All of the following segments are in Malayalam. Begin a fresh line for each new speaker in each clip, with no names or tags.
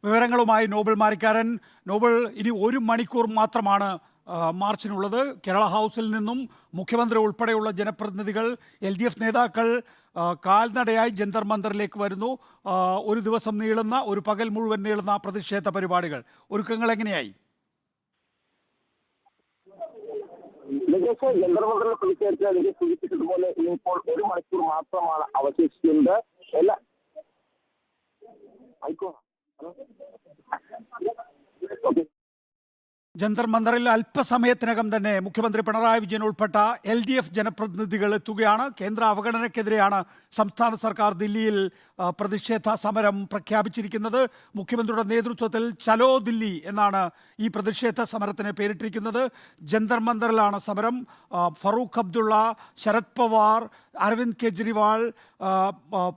വിവരങ്ങളുമായി നോബൽ മാരിക്കാരൻ. നോബൽ, ഇനി 1 മണിക്കൂർ മാത്രമാണ് മാർച്ചിനുള്ളത്. കേരള ഹൗസിൽ നിന്നും മുഖ്യമന്ത്രി ഉൾപ്പെടെയുള്ള ജനപ്രതിനിധികൾ, LDF നേതാക്കൾ കാൽനടയായി ജന്തർ മന്ദറിലേക്ക് വരുന്നു. ഒരു ദിവസം നീളുന്ന, ഒരു പകൽ മുഴുവൻ നീളുന്ന പ്രതിഷേധ പരിപാടികൾ, ഒരുക്കങ്ങൾ എങ്ങനെയായി?
ജന്തർ മന്ദറിൽ പ്രതിഷേധത്തിൽ സൂചിപ്പിച്ചതുപോലെ ഇനിയിപ്പോൾ 1 മണിക്കൂർ മാത്രമാണ് അവശേഷിക്കുന്നത്.
ജന്തർ മന്ദറിൽ അല്പസമയത്തിനകം തന്നെ മുഖ്യമന്ത്രി പിണറായി വിജയൻ ഉൾപ്പെട്ട LDF ജനപ്രതിനിധികൾ എത്തുകയാണ്. കേന്ദ്ര അവഗണനയ്ക്കെതിരെയാണ് സംസ്ഥാന സർക്കാർ ദില്ലിയിൽ പ്രതിഷേധ സമരം പ്രഖ്യാപിച്ചിരിക്കുന്നത്. മുഖ്യമന്ത്രിയുടെ നേതൃത്വത്തിൽ ചലോ ദില്ലി എന്നാണ് ഈ പ്രതിഷേധ സമരത്തിന് പേരിട്ടിരിക്കുന്നത്. ജന്തർ മന്ദറിലാണ് സമരം. ഫറൂഖ് അബ്ദുള്ള, ശരത് പവാർ, അരവിന്ദ് കെജ്രിവാൾ,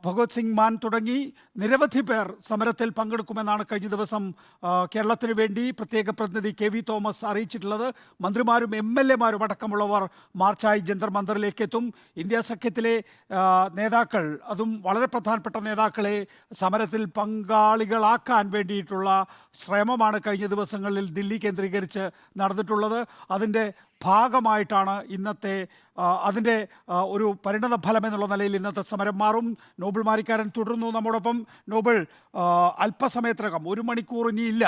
ഭഗവത് സിംഗ് മാൻ തുടങ്ങി നിരവധി പേർ സമരത്തിൽ പങ്കെടുക്കുമെന്നാണ് കഴിഞ്ഞ ദിവസം കേരളത്തിന് വേണ്ടി പ്രത്യേക പ്രതിനിധി KV തോമസ് അറിയിച്ചിട്ടുള്ളത്. മന്ത്രിമാരും MLA മാരും അടക്കമുള്ളവർ മാർച്ചായി ജന്തർ മന്ദറിലേക്ക് എത്തും. ഇന്ത്യ സഖ്യത്തിലെ നേതാക്കൾ, അതും വളരെ പ്രധാനപ്പെട്ട നേതാക്കളെ സമരത്തിൽ പങ്കാളികളാക്കാൻ വേണ്ടിയിട്ടുള്ള ശ്രമമാണ് കഴിഞ്ഞ ദിവസങ്ങളിൽ ദില്ലി കേന്ദ്രീകരിച്ച് നടന്നിട്ടുള്ളത്. അതിൻ്റെ ഭാഗമായിട്ടാണ് ഇന്നത്തെ അതിൻ്റെ ഒരു പരിണത ഫലം എന്നുള്ള നിലയിൽ ഇന്നത്തെ സമരം മാറും. നോബൽ മാരിക്കാരൻ തുടരുന്നു നമ്മോടൊപ്പം. നോബൽ, അല്പസമയത്തിനകം 1 മണിക്കൂർ ഇനിയില്ല.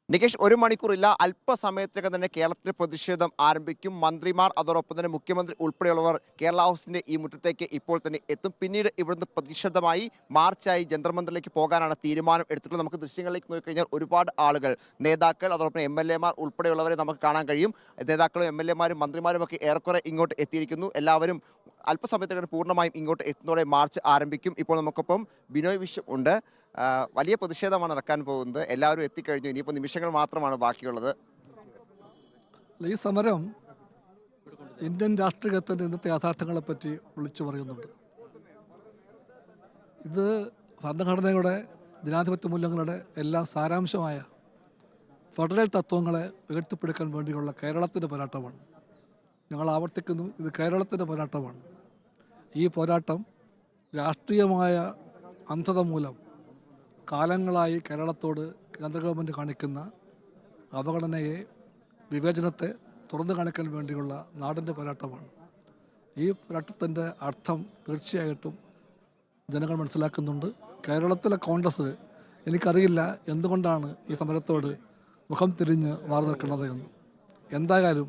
നികേഷ്, 1 മണിക്കൂറില്ല, അല്പസമയത്തിനകം തന്നെ കേരളത്തിലെ പ്രതിഷേധം ആരംഭിക്കും. മന്ത്രിമാർ, അതോടൊപ്പം തന്നെ മുഖ്യമന്ത്രി ഉൾപ്പെടെയുള്ളവർ കേരള ഹൗസിന്റെ ഈ മുറ്റത്തേക്ക് ഇപ്പോൾ തന്നെ എത്തും. പിന്നീട് ഇവിടുന്ന് പ്രതിഷേധമായി മാർച്ചായി ജന്തർ മന്ദറിലേക്ക് പോകാനാണ് തീരുമാനം എടുത്തിട്ടുള്ളത്. നമുക്ക് ദൃശ്യങ്ങളിലേക്ക് നോക്കിക്കഴിഞ്ഞാൽ ഒരുപാട് ആളുകൾ, നേതാക്കൾ, അതോടൊപ്പം MLA മാർ ഉൾപ്പെടെയുള്ളവരെ നമുക്ക് കാണാൻ കഴിയും. നേതാക്കളും MLA മാരും മന്ത്രിമാരും ഒക്കെ ഏറെക്കുറെ ഇങ്ങോട്ട് എത്തിയിരിക്കുന്നു. എല്ലാവരും അല്പസമയത്തിനകം പൂർണ്ണമായും ഇങ്ങോട്ട് എത്തുന്നതോടെ മാർച്ച് ആരംഭിക്കും. ഇപ്പോൾ നമുക്കൊപ്പം ബിനോയ് വിശ്വം ഉണ്ട്. വലിയ പ്രതിഷേധമാണ് നടക്കാൻ പോകുന്നത്. എല്ലാവരും എത്തിക്കഴിഞ്ഞു. ഇനിയിപ്പോൾ നിമിഷങ്ങൾ മാത്രമാണ് ബാക്കിയുള്ളത്.
ഈ സമരം ഇന്ത്യൻ രാഷ്ട്രീയത്തിൻ്റെ ഇന്നത്തെ യാഥാർത്ഥ്യങ്ങളെപ്പറ്റി വിളിച്ചു പറയുന്നുണ്ട്. ഇത് ഭരണഘടനയുടെ, ജനാധിപത്യ മൂല്യങ്ങളുടെ എല്ലാം സാരാംശമായ ഫെഡറൽ തത്വങ്ങളെ ഉയർത്തിപ്പിടിക്കാൻ വേണ്ടിയുള്ള കേരളത്തിൻ്റെ പോരാട്ടമാണ്. ഞങ്ങൾ ആവർത്തിക്കുന്നു, ഇത് കേരളത്തിൻ്റെ പോരാട്ടമാണ്. ഈ പോരാട്ടം രാഷ്ട്രീയമായ അന്ധത മൂലം കാലങ്ങളായി കേരളത്തോട് കേന്ദ്ര ഗവൺമെൻറ് കാണിക്കുന്ന അവഗണനയെ, വിവേചനത്തെ തുറന്നു കാണിക്കാൻ വേണ്ടിയുള്ള നാടിൻ്റെ പോരാട്ടമാണ്. ഈ പോരാട്ടത്തിൻ്റെ അർത്ഥം തീർച്ചയായിട്ടും ജനങ്ങൾ മനസ്സിലാക്കുന്നുണ്ട്. കേരളത്തിലെ കോൺഗ്രസ്, എനിക്കറിയില്ല എന്തുകൊണ്ടാണ് ഈ സമരത്തോട് മുഖം തിരിഞ്ഞ് മാറി നിൽക്കുന്നത് എന്ന്. എന്തായാലും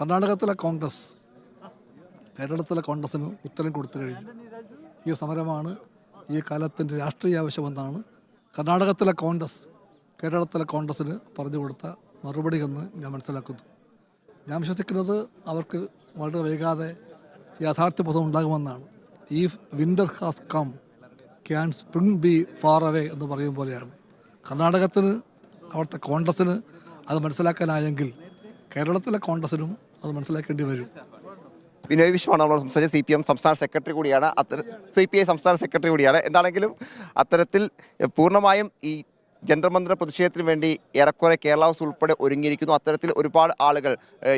കർണാടകത്തിലെ കോൺഗ്രസ് കേരളത്തിലെ കോൺഗ്രസ്സിന് ഉത്തരം കൊടുത്തു കഴിഞ്ഞു. ഈ സമരമാണ് ഈ കാലത്തിൻ്റെ രാഷ്ട്രീയ ആവശ്യമെന്നാണ് കർണാടകത്തിലെ കോൺഗ്രസ് കേരളത്തിലെ കോൺഗ്രസ്സിന് പറഞ്ഞു കൊടുത്ത മറുപടി എന്ന് ഞാൻ മനസ്സിലാക്കുന്നു. ഞാൻ വിശ്വസിക്കുന്നത് അവർക്ക് വളരെ വൈകാതെ യാഥാർത്ഥ്യബോധം ഉണ്ടാകുമെന്നാണ്. ഈ winter has come can spring be far away എന്ന് പറയും പോലെയാണ്. കർണാടകത്തിന്, അവിടുത്തെ കോൺഗ്രസ്സിന് അത് മനസ്സിലാക്കാനായെങ്കിൽ കേരളത്തിലെ കോൺഗ്രസ്സിനും അത് മനസ്സിലാക്കേണ്ടി വരും.
ബിനോയ് വിശ്വമാണ് നമ്മൾ സംസാരിച്ച CPM സംസ്ഥാന സെക്രട്ടറി കൂടിയാണ്, CPI സംസ്ഥാന സെക്രട്ടറി കൂടിയാണ്. എന്താണെങ്കിലും അത്തരത്തിൽ പൂർണ്ണമായും ഈ ജന്തർ മന്ദർ പ്രതിഷേധത്തിന് വേണ്ടി ഏറെക്കുറെ കേരള ഹൗസ് ഉൾപ്പെടെ ഒരുങ്ങിയിരിക്കുന്നു. അത്തരത്തിൽ ഒരുപാട് ആളുകൾ,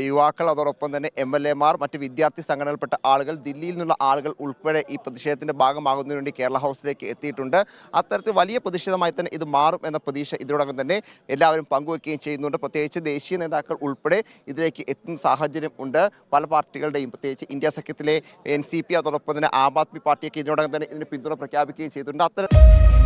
യുവാക്കൾ, അതോടൊപ്പം തന്നെ MLA മാർ, മറ്റ് വിദ്യാർത്ഥി സംഘടനയിൽപ്പെട്ട ആളുകൾ, ദില്ലിയിൽ നിന്നുള്ള ആളുകൾ ഉൾപ്പെടെ ഈ പ്രതിഷേധത്തിൻ്റെ ഭാഗമാകുന്നതിന് വേണ്ടി കേരള ഹൗസിലേക്ക് എത്തിയിട്ടുണ്ട്. അത്തരത്തിൽ വലിയ പ്രതിഷേധമായി തന്നെ ഇത് മാറും എന്ന പ്രതീക്ഷ ഇതിനോടകം തന്നെ എല്ലാവരും പങ്കുവയ്ക്കുകയും ചെയ്യുന്നുണ്ട്. പ്രത്യേകിച്ച് ദേശീയ നേതാക്കൾ ഉൾപ്പെടെ ഇതിലേക്ക് എത്തുന്ന സാഹചര്യം ഉണ്ട്. പല പാർട്ടികളുടെയും, പ്രത്യേകിച്ച് ഇന്ത്യ സഖ്യത്തിലെ NCP, അതോടൊപ്പം തന്നെ ആം ആദ്മി പാർട്ടിയൊക്കെ ഇതിനോടകം തന്നെ ഇതിന് പിന്തുണ പ്രഖ്യാപിക്കുകയും ചെയ്തിട്ടുണ്ട്.